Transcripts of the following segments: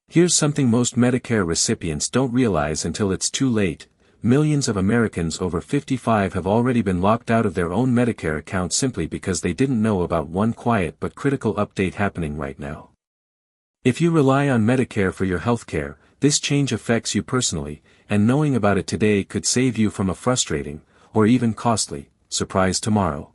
Here's something most Medicare recipients don't realize until it's too late. Millions of Americans over 55 have already been locked out of their own Medicare account simply because they didn't know about one quiet but critical update happening right now. If you rely on Medicare for your healthcare, this change affects you personally, and knowing about it today could save you from a frustrating, or even costly, surprise tomorrow.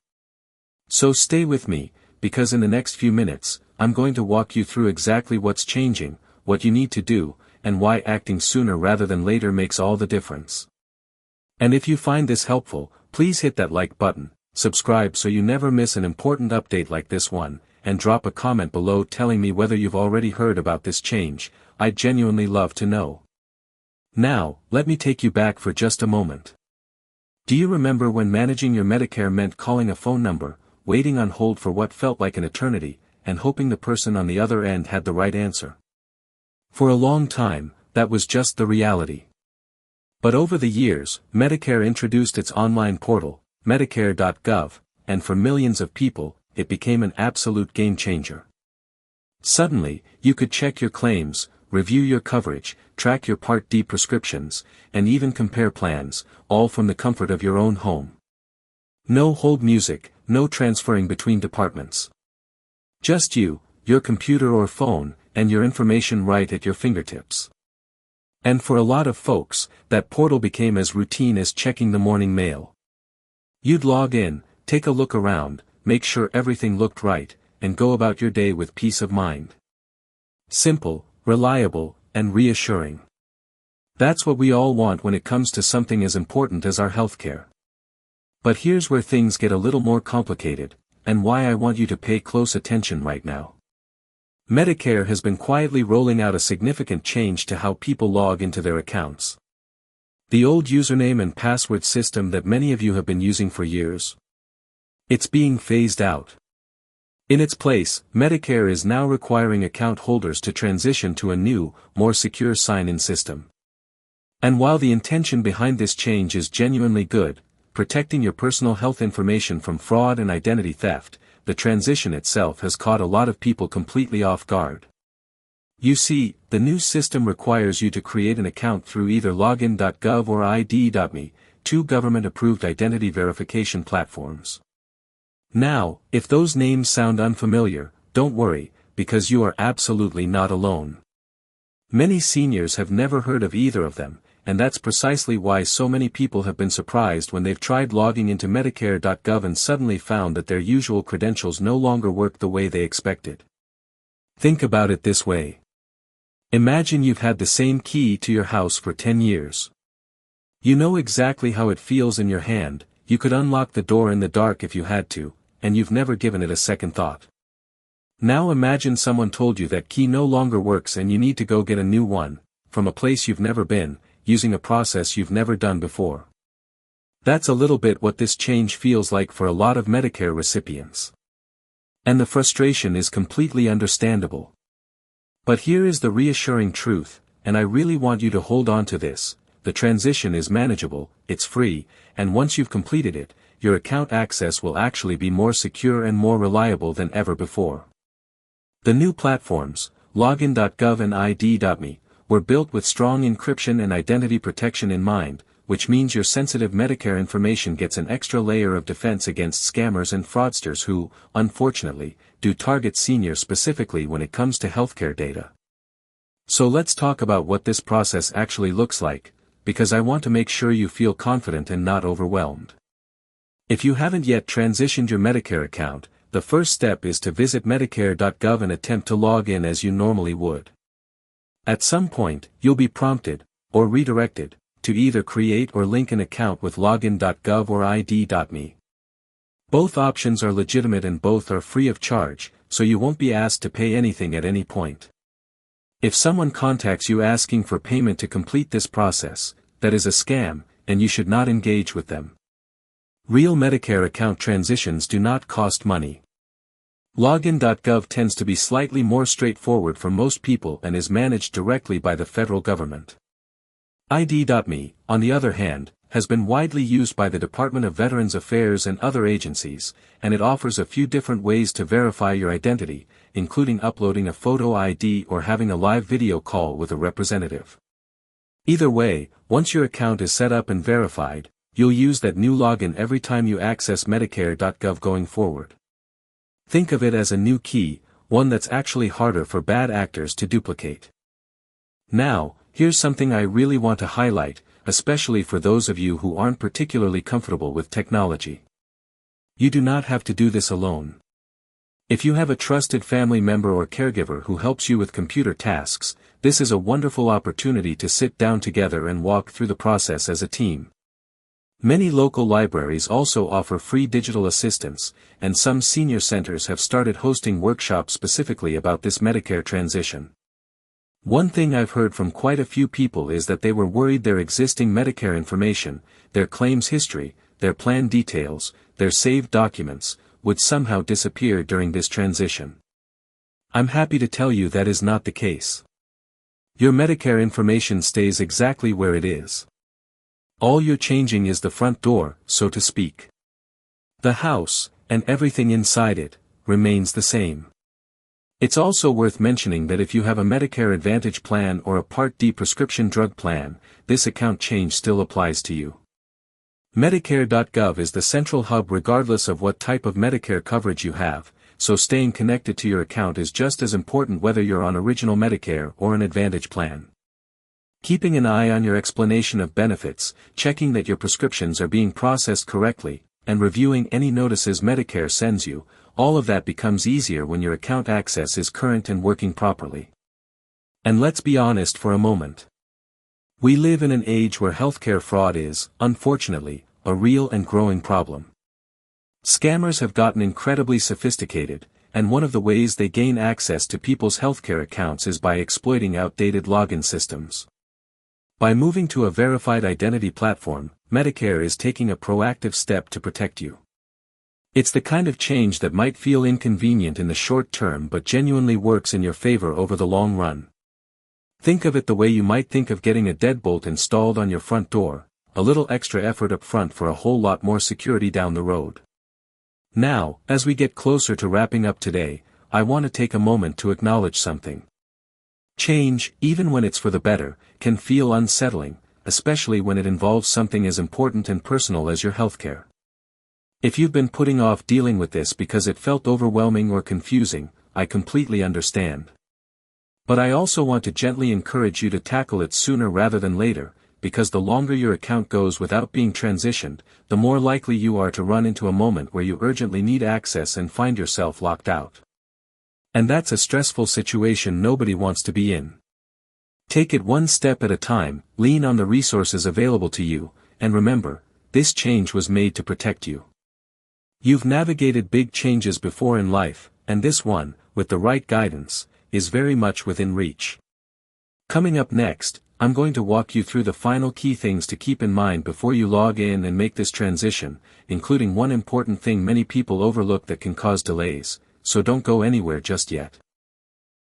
So stay with me, because in the next few minutes, I'm going to walk you through exactly what's changing, what you need to do, and why acting sooner rather than later makes all the difference. And if you find this helpful, please hit that like button, subscribe so you never miss an important update like this one, and drop a comment below telling me whether you've already heard about this change. I'd genuinely love to know. Now, let me take you back for just a moment. Do you remember when managing your Medicare meant calling a phone number, waiting on hold for what felt like an eternity, and hoping the person on the other end had the right answer? For a long time, that was just the reality. But over the years, Medicare introduced its online portal, Medicare.gov, and for millions of people, it became an absolute game changer. Suddenly, you could check your claims, review your coverage, track your Part D prescriptions, and even compare plans, all from the comfort of your own home. No hold music, no transferring between departments. Just you, your computer or phone, and your information right at your fingertips. And for a lot of folks, that portal became as routine as checking the morning mail. You'd log in, take a look around, make sure everything looked right, and go about your day with peace of mind. Simple, reliable, and reassuring. That's what we all want when it comes to something as important as our healthcare. But here's where things get a little more complicated, and why I want you to pay close attention right now. Medicare has been quietly rolling out a significant change to how people log into their accounts. The old username and password system that many of you have been using for years. It's being phased out. In its place, Medicare is now requiring account holders to transition to a new, more secure sign-in system. And while the intention behind this change is genuinely good, protecting your personal health information from fraud and identity theft, the transition itself has caught a lot of people completely off guard. You see, the new system requires you to create an account through either Login.gov or ID.me, two government-approved identity verification platforms. Now, if those names sound unfamiliar, don't worry, because you are absolutely not alone. Many seniors have never heard of either of them, and that's precisely why so many people have been surprised when they've tried logging into Medicare.gov and suddenly found that their usual credentials no longer work the way they expected. Think about it this way. Imagine you've had the same key to your house for 10 years. You know exactly how it feels in your hand, you could unlock the door in the dark if you had to, and you've never given it a second thought. Now imagine someone told you that key no longer works and you need to go get a new one, from a place you've never been, using a process you've never done before. That's a little bit what this change feels like for a lot of Medicare recipients. And the frustration is completely understandable. But here is the reassuring truth, and I really want you to hold on to this: the transition is manageable, it's free, and once you've completed it, your account access will actually be more secure and more reliable than ever before. The new platforms, Login.gov and ID.me, were built with strong encryption and identity protection in mind, which means your sensitive Medicare information gets an extra layer of defense against scammers and fraudsters who, unfortunately, do target seniors specifically when it comes to healthcare data. So let's talk about what this process actually looks like, because I want to make sure you feel confident and not overwhelmed. If you haven't yet transitioned your Medicare account, the first step is to visit Medicare.gov and attempt to log in as you normally would. At some point, you'll be prompted, or redirected, to either create or link an account with Login.gov or ID.me. Both options are legitimate and both are free of charge, so you won't be asked to pay anything at any point. If someone contacts you asking for payment to complete this process, that is a scam, and you should not engage with them. Real Medicare account transitions do not cost money. Login.gov tends to be slightly more straightforward for most people and is managed directly by the federal government. ID.me, on the other hand, has been widely used by the Department of Veterans Affairs and other agencies, and it offers a few different ways to verify your identity, including uploading a photo ID or having a live video call with a representative. Either way, once your account is set up and verified, you'll use that new login every time you access Medicare.gov going forward. Think of it as a new key, one that's actually harder for bad actors to duplicate. Now, here's something I really want to highlight, especially for those of you who aren't particularly comfortable with technology. You do not have to do this alone. If you have a trusted family member or caregiver who helps you with computer tasks, this is a wonderful opportunity to sit down together and walk through the process as a team. Many local libraries also offer free digital assistance, and some senior centers have started hosting workshops specifically about this Medicare transition. One thing I've heard from quite a few people is that they were worried their existing Medicare information, their claims history, their plan details, their saved documents, would somehow disappear during this transition. I'm happy to tell you that is not the case. Your Medicare information stays exactly where it is. All you're changing is the front door, so to speak. The house, and everything inside it, remains the same. It's also worth mentioning that if you have a Medicare Advantage plan or a Part D prescription drug plan, this account change still applies to you. Medicare.gov is the central hub regardless of what type of Medicare coverage you have, so staying connected to your account is just as important whether you're on original Medicare or an Advantage plan. Keeping an eye on your explanation of benefits, checking that your prescriptions are being processed correctly, and reviewing any notices Medicare sends you, all of that becomes easier when your account access is current and working properly. And let's be honest for a moment. We live in an age where healthcare fraud is, unfortunately, a real and growing problem. Scammers have gotten incredibly sophisticated, and one of the ways they gain access to people's healthcare accounts is by exploiting outdated login systems. By moving to a verified identity platform, Medicare is taking a proactive step to protect you. It's the kind of change that might feel inconvenient in the short term but genuinely works in your favor over the long run. Think of it the way you might think of getting a deadbolt installed on your front door, a little extra effort up front for a whole lot more security down the road. Now, as we get closer to wrapping up today, I want to take a moment to acknowledge something. Change, even when it's for the better, can feel unsettling, especially when it involves something as important and personal as your healthcare. If you've been putting off dealing with this because it felt overwhelming or confusing, I completely understand. But I also want to gently encourage you to tackle it sooner rather than later, because the longer your account goes without being transitioned, the more likely you are to run into a moment where you urgently need access and find yourself locked out. And that's a stressful situation nobody wants to be in. Take it one step at a time, lean on the resources available to you, and remember, this change was made to protect you. You've navigated big changes before in life, and this one, with the right guidance, is very much within reach. Coming up next, I'm going to walk you through the final key things to keep in mind before you log in and make this transition, including one important thing many people overlook that can cause delays, so don't go anywhere just yet.